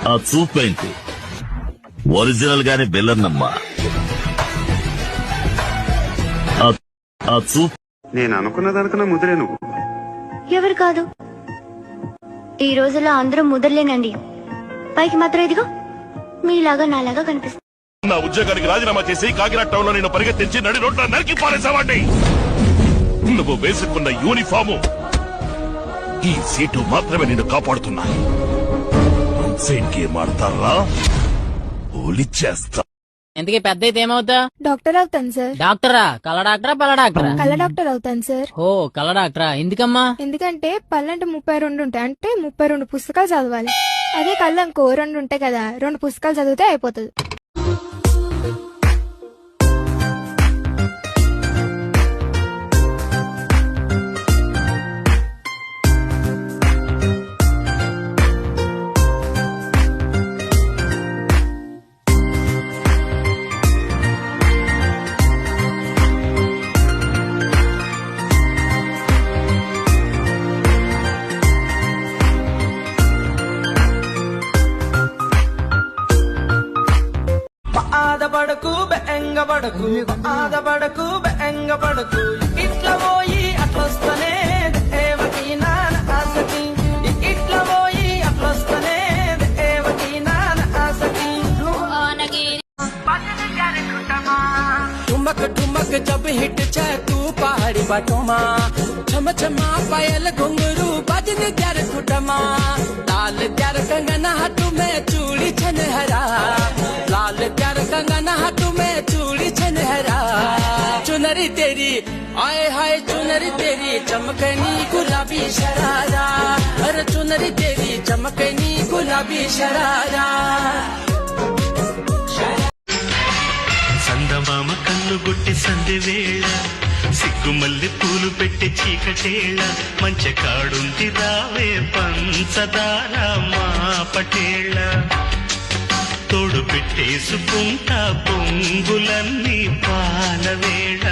ఆ చూపేంటి ఒరిజినల్ గానే బెల్లన్నమ్మా. ఆ చూప్ నేను అనుకున్నదానికన్నా ముదిరే నువ్వు. ఎవరు కాదు, ఈ రోజుల్లో అందరూ ముదర్లేనండి. పైకి మాత్రం ఇదిగో మీలాగా నాలాగా కనిపిస్తుంది. నా ఉద్యోగానికి రాజీనామా చేసి కాకినాడ టౌన్ లో నేను పరిగెత్తించి నడి రోడ్ల నరికి పారేసావాడిని. నువ్వు వేసుకున్న యూనిఫాము ఈ సీటు మాత్రమే నిన్ను కాపాడుతున్నా. గేమ్ ఆడతారా పోలిచ్చేస్తా. ఎందుకు పెద్ద అయితే ఏమవుతా? డాక్టర్ అవుతాను సార్. డాక్టరా? కళ్ళ డాక్టరా పళ్ళ డాక్టరా? కళ్ళ డాక్టర్ అవుతాను సార్. ఓ కళ్ళ డాక్టరా? ఎందుకమ్మా? ఎందుకంటే పళ్ళంటే 32 ఉంటాయి, అంటే 32 పుస్తకాలు చదవాలి. అదే కళ్ళంకో 2 ఉంటాయి కదా, 2 పుస్తకాలు చదివితే అయిపోతుంది. ఆదపడకు బెంగపడకు, ఆదపడకు బెంగపడకు, ఇట్లా పోయి అట్లొస్తనే దేవకి నాన్న ఆసకి, ఇట్లా పోయి అట్లొస్తనే దేవకి నాన్న ఆసకి. ठुमक ठुमक जब हिट छे तू पहाड़ी बाटोमा, छम छमा पायल घुंगरू बजन त्यार खुटमा, लाल त्यार कंगना हाथू में चूड़ी छनहरा, लाल त्यार कंगना हाथू में चूड़ी छनहरा, चुनरी तेरी आए हाय चुनरी तेरी चमकनी गुलाबी शरारा, अरे चुनरी तेरी चमकनी गुलाबी शरारा. సందమామ కన్ను గుట్టి సంధి వేళ, సిగ్గుమల్లి పూలు పెట్టి చీకటేళ, మంచె కాడుంది రావే పంచదార మా పటేళ, తోడు పెట్టేసుకుంటా పొంగులన్నీ పాలవేళ.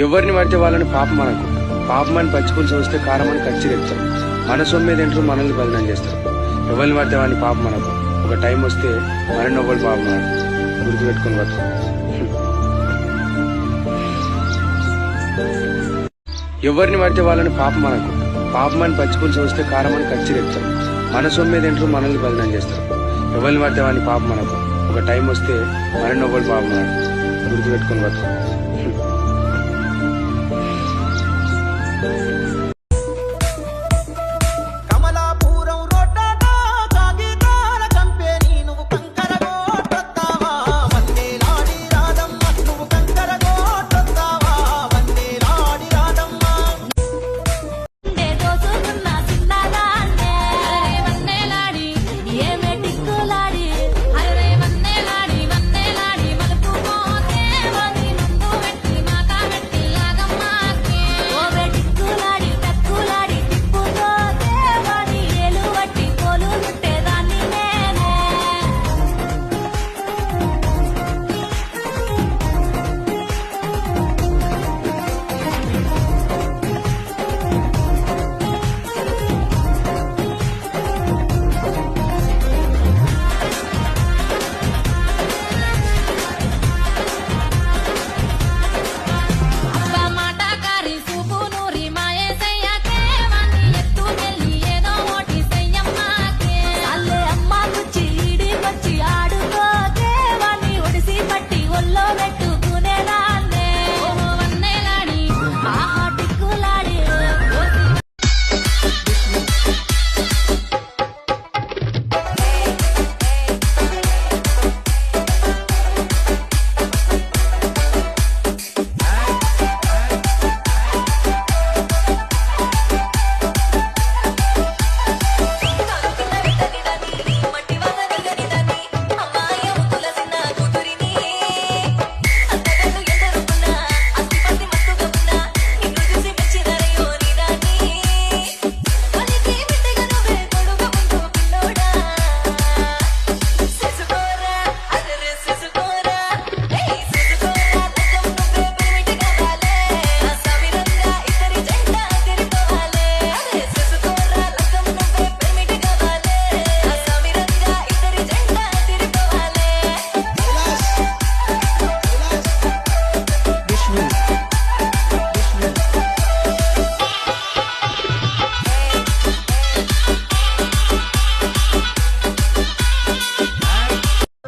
ఎవరిని పడితే వాళ్ళని పాపం అనకు. పాపమని పచ్చిపులుసు వస్తే కారమని ఖర్చు తెచ్చారు. మన సొమ్మే తింటారు, మనల్ని బదనం చేస్తారు. ఎవరిని పడితే వాడిని పాపం అనకు. ఒక టైం వస్తే మనల్ని ఒకళ్ళు పాపం అనకు. గుర్తుపెట్టుకుని బతుకు. ఎవరిని పడితే వాళ్ళని పాపం అనకు. పాపమని పచ్చిపులుసు వస్తే కారమని ఖర్చు తెచ్చారు. మన సొమ్మే తింటారు, మనల్ని బదనం చేస్తారు. ఎవరిని పడితే వాడిని పాపం అనకు. ఒక టైం వస్తే మనల్ని ఒకళ్ళు పాపం అనకు. గుర్తుపెట్టుకుని బతుకు.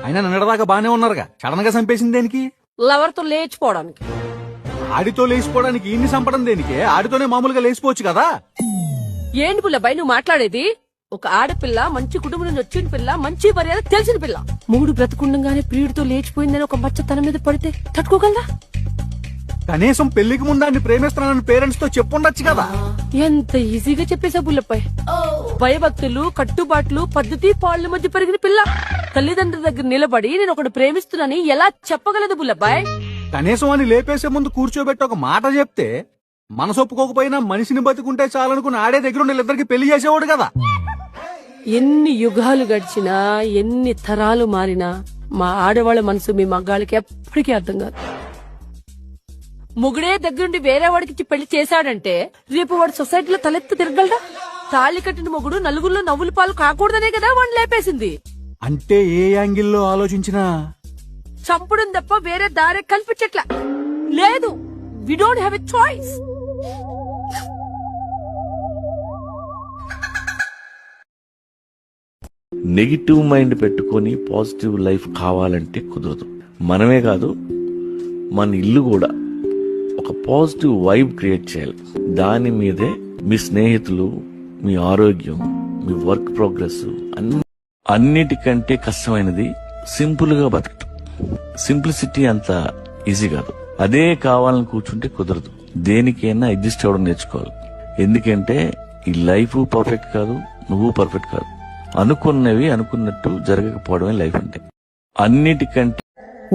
అయినా నిన్నదాకా బానే ఉన్నారుగా, సడన్ గా చంపేసింది దేనికి? లవర్ తో లేచిపోవడానికి. ఆడితో లేచిపోవడానికి ఇన్ని చంపడం దేనికే? ఆడితోనే మామూలుగా లేచిపోవచ్చు కదా. ఏంటి పుల్లబాయ్ నువ్వు మాట్లాడేది? ఒక ఆడపిల్ల, మంచి కుటుంబం నుంచి వచ్చిన పిల్ల, మంచి మర్యాద తెలిసిన పిల్ల, మూడు బ్రతుకుండగానే ప్రియుడితో లేచిపోయిందని ఒక మచ్చ తన మీద పడితే తట్టుకోగలరా? కనీసం పెళ్లికి ముందాన్ని ప్రేమిస్తున్నానని పేరెంట్స్ తో చెప్పుండొచ్చు కదా. ఎంత ఈజీగా చెప్పేసా పుల్లబాయ్. భయభక్తులు, కట్టుబాట్లు, పద్ధతి, పాళ్ళ మధ్య పెరిగిన పిల్ల తల్లిదండ్రుల దగ్గర నిలబడి నేను ఒకటి ప్రేమిస్తున్నానని ఎలా చెప్పగలదు పుల్లబాయ్? కనీసం అని లేపేసే ముందు కూర్చోబెట్టి ఒక మాట చెప్తే మనసు ఒప్పుకోకపోయినా మనిషిని బతుకుంటే చాలనుకుని ఆడే దగ్గర ఉండి ఇద్దరికి పెళ్లి చేసేవాడు కదా. ఎన్ని యుగాలు గడిచినా, ఎన్ని తరాలు మారినా మా ఆడవాళ్ళ మనసు మీ మగాళ్ళకి ఎప్పటికీ అర్థం కాదు. మొగుడే దగ్గరుండి వేరే వాడికి పెళ్లి చేశాడంటే రేపు వాడు సొసైటీలో తలెత్తు తిరగలడా? తాళి కట్టిన మొగుడు నలుగురిలో నవ్వుల పాలు కాకూడదనే కదా వాడిని లేపేసింది. అంటే ఏ యాంగిల్లో ఆలోచించినా చంపడం తప్ప వేరే దారే కల్పించట్లా. లేదు, we don't have a choice. Negative mind పెట్టుకొని పాజిటివ్ లైఫ్ కావాలంటే కుదరదు. మనమే కాదు, మన ఇల్లు కూడా ఒక పాజిటివ్ వైబ్ క్రియేట్ చేయాలి. దాని మీదే మీ స్నేహితులు, మీ ఆరోగ్యం, మీ వర్క్ ప్రోగ్రెస్ అన్నిటికంటే కష్టమైనది సింపుల్ గా బతకటం. సింప్లిసిటీ అంత ఈజీ కాదు. అదే కావాలని కూర్చుంటే కుదరదు. దేనికైనా అడ్జస్ట్ అవ్వడం నేర్చుకోవాలి. ఎందుకంటే ఈ లైఫ్ పర్ఫెక్ట్ కాదు, నువ్వు పర్ఫెక్ట్ కాదు. అనుకున్నవి అనుకున్నట్టు జరగకపోవడమే లైఫ్ అంటే. అన్నిటికంటే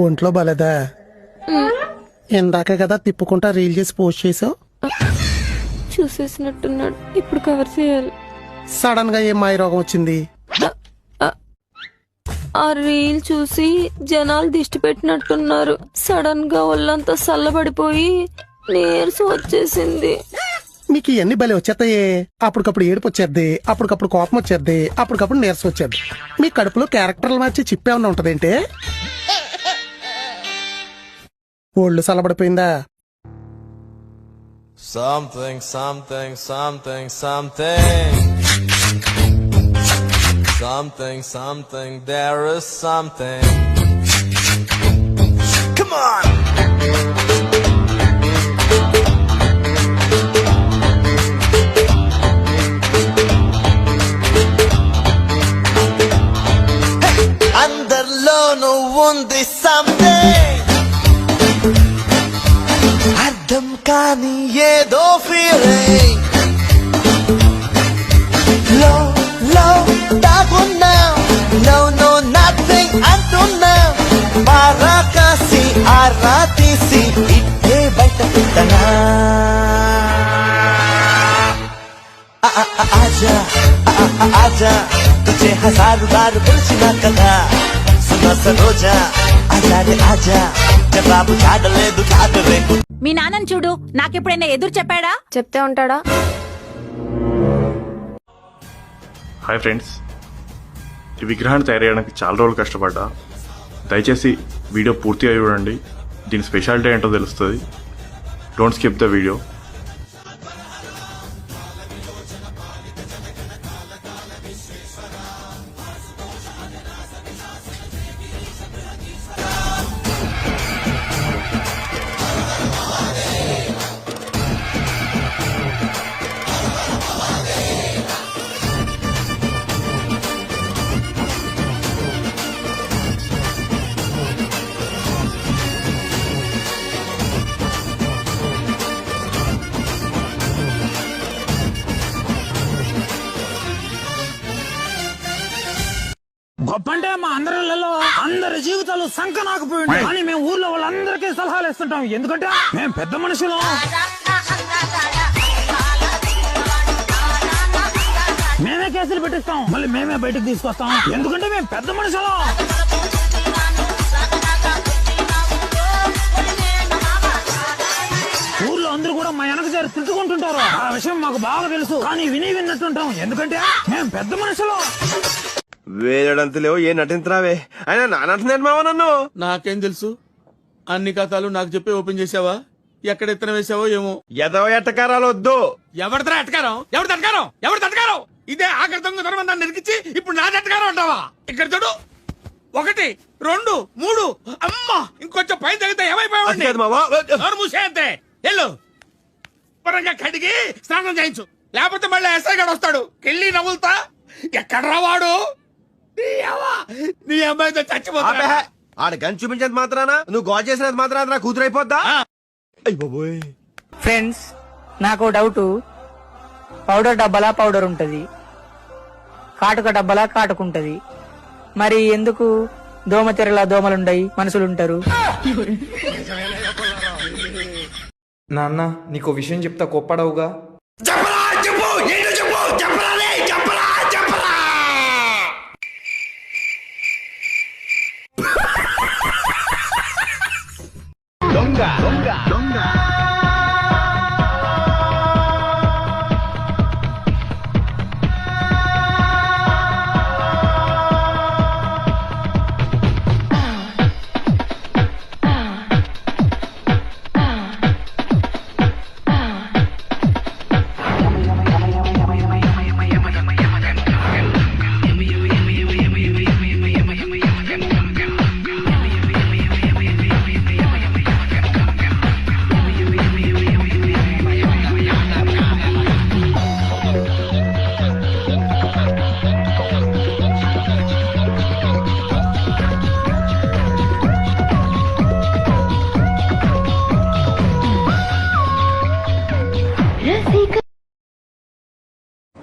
ఒంట్లో బలదా? ఇందాక కదా తిప్పుకుంటా రీల్ చేసి పోస్ట్ చేసావు. చూసేసినట్టున్నాడు, ఇప్పుడు కవర్ చేయాలి. సడన్ గా ఏం మాయ రోగం వచ్చింది? ఆ రీల్ చూసి జనాలు దిష్టి పెట్టినట్టున్నారు. సడన్ గా ఒళ్ళంతా చల్లబడిపోయి నీరసం వచ్చేసింది. మీకు ఇవన్నీ బలి వచ్చేస్తాయే. అప్పటికప్పుడు ఏడుపు వచ్చేద్ది, అప్పటికప్పుడు కోపం వచ్చేద్ది, అప్పటికప్పుడు నీరసం వచ్చేద్ది. మీ కడుపులో క్యారెక్టర్లు మార్చి చిప్పేమన్నా ఉంటదేంటే? ఒళ్ళు చల్లబడిపోయిందా? Something, something, something, something. Something, something, there is something. Come on! Hey! Underlo no undi something. అర్థం కాని ఏదో ఫీలింగ్ లో లో దాగున్నా నో నో నథింగ్ అంటున్నా మారాకాసి ఆరా తీసి ఇట్టే బయట పెట్టనా ఆజా ఆజా తుझे హజారు బారు పిలిచినా కదా సునా సరోజా ఆజాడే ఆజా జవాబు చాడలేదు చాడలేదు. మీ నాన్నని చూడు, నాకెప్పుడైనా ఎదురు చెప్పాడా? చెప్తే ఉంటాడా? హాయ్ ఫ్రెండ్స్, ఈ విగ్రహాన్ని తయారు చేయడానికి చాలా రోజులు కష్టపడ్డా. దయచేసి వీడియో పూర్తిగా చూడండి. దీని స్పెషాలిటీ ఏంటో తెలుస్తుంది. Don't skip the video. గొప్ప అంటే మా అందరిలో అందరి జీవితాలు సంకనాకపోయింది, కానీ మేము ఊర్లో వాళ్ళందరికీ సలహాలు ఇస్తుంటాం. ఎందుకంటే మేము పెద్ద మనుషులు. మేమే కేసులు పెట్టిస్తాం, మళ్ళీ మేమే బయటకు తీసుకొస్తాం. ఎందుకంటే మేము పెద్ద మనుషులు. ఊర్లో అందరూ కూడా మా వెనక చేరి తిట్టుకుంటుంటారు. ఆ విషయం మాకు బాగా తెలుసు, కానీ విన్నట్టుంటాం. ఎందుకంటే మేము పెద్ద మనుషులు. వేయడంత లేవు ఏ నటించరావే. అయినా నా నటనేమో నన్ను. నాకేం తెలుసు? అన్ని కథలు నాకు చెప్పి ఓపెన్ చేసావా? ఎక్కడ ఎత్తన వేసావో ఏమో. ఎదో ఎట్టకారాలు వద్దు. ఎవరిదా ఎట్టకారం? ఎవరి తటకారం? ఎవరి తటకారం? ఇదే ఆఖరి దొంగ దొరమందాన్ని నిరికించి ఇప్పుడు నా తటకారం అంటావా? ఇక్కడ చూడు, 1 2 3 అమ్మా ఇంకొంచెం పైన తగ్గితే ఏమైపోయావు మూసేయంతే ఎల్లు పరంగా కడిగి స్నానం చేయించు లేకపోతే మళ్ళీ ఎస్ఐ గడు వస్తాడు కెళ్ళి నవ్వులుతా ఎక్కడ్రా వాడు నీ అమ్మాయితో చచ్చిపోతా ఆడ గన్ చూపించేది మాత్రాన నువ్వు గోల్ చేసినది మాత్రాన నా కూతురు అయిపోద్దా? ఫ్రెండ్స్ నాకు డౌట్ పౌడర్ డబ్బాలా పౌడర్ ఉంటది కాటుక డబ్బాలా కాటుకుంటది మరి ఎందుకు దోమతెరలా దోమలుండయి మనుషులుంటారు? నాన్న నీకు విషయం చెప్తా కోప్పడవుగా.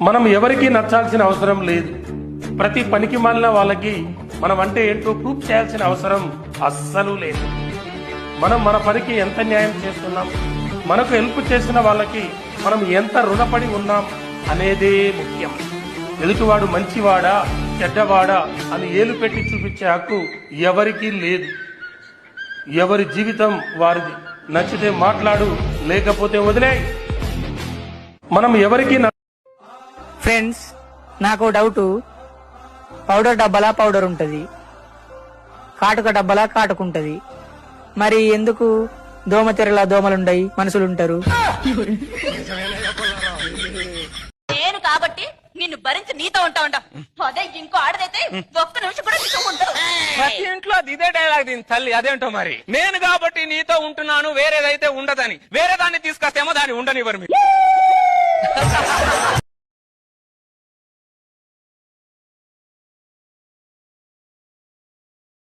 మనం ఎవరికి నచ్చాల్సిన అవసరం లేదు. ప్రతి పనికి మాలిన వాళ్ళకి మనం అంటే ఏంటో ప్రూఫ్ చేయాల్సిన అవసరం అస్సలు లేదు. మనం మన పనికి ఎంత న్యాయం చేస్తున్నాం, మనకు హెల్ప్ చేసిన వాళ్ళకి మనం ఎంత రుణపడి ఉన్నాం అనేదే ముఖ్యం. ఎదుటివాడు మంచివాడా చెడ్డవాడా అని ఏలు పెట్టి చూపించే హక్కు ఎవరికీ లేదు. ఎవరి జీవితం వారిది. నచ్చితే మాట్లాడు, లేకపోతే వదిలే. మనం ఎవరికి ఫ్రెండ్స్ నాకు డౌట్ పౌడర్ డబ్బాలా పౌడర్ ఉంటది కాటుక డబ్బాలా కాటుకుంటది మరి ఎందుకు దోమతెరలా దోమలుండయి మనుషులుంటారు? నేను కాబట్టి నిన్ను భరించి నీతో ఉంటా అదే ఇంకో ఆడదైతే ఒక్క నిమిషం కూడా నీతో ఉండదు. ప్రతి ఇంట్లో అది ఇదే డైలాగ్ దీని తల్లి. అదేంటో మరి నేను కాబట్టి నీతో ఉంటున్నాను వేరేదైతే ఉండదని వేరే దాన్ని తీసుకొస్తేమో దాన్ని ఉండనివ్వరు మీరు.